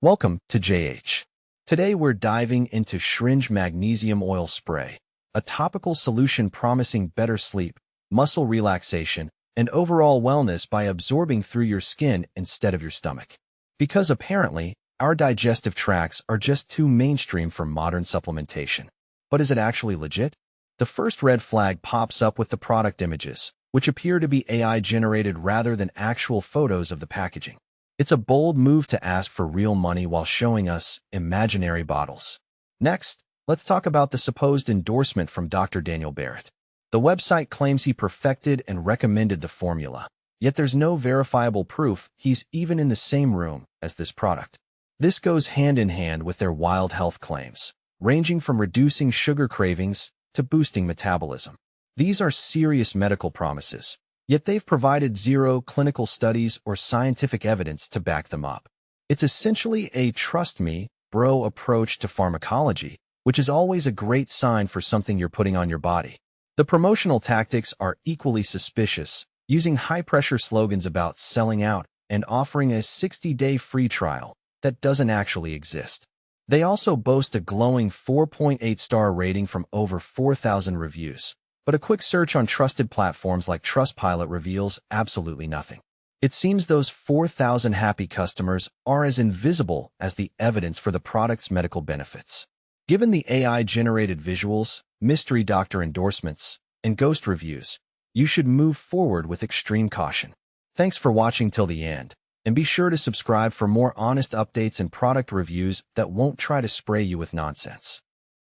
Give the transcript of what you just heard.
Welcome to JH. Today we're diving into Sringe Magnesium Oil Spray, a topical solution promising better sleep, muscle relaxation, and overall wellness by absorbing through your skin instead of your stomach. Because apparently, our digestive tracts are just too mainstream for modern supplementation. But is it actually legit? The first red flag pops up with the product images, which appear to be AI-generated rather than actual photos of the packaging. It's a bold move to ask for real money while showing us imaginary bottles. Next, let's talk about the supposed endorsement from Dr. Daniel Barrett. The website claims he perfected and recommended the formula, yet there's no verifiable proof he's even in the same room as this product. This goes hand in hand with their wild health claims, ranging from reducing sugar cravings to boosting metabolism. These are serious medical promises, yet they've provided zero clinical studies or scientific evidence to back them up. It's essentially a trust me, bro approach to pharmacology, which is always a great sign for something you're putting on your body. The promotional tactics are equally suspicious, using high-pressure slogans about selling out and offering a 60-day free trial that doesn't actually exist. They also boast a glowing 4.8-star rating from over 4,000 reviews. But a quick search on trusted platforms like Trustpilot reveals absolutely nothing. It seems those 4,000 happy customers are as invisible as the evidence for the product's medical benefits. Given the AI-generated visuals, mystery doctor endorsements, and ghost reviews, you should move forward with extreme caution. Thanks for watching till the end, and be sure to subscribe for more honest updates and product reviews that won't try to spray you with nonsense.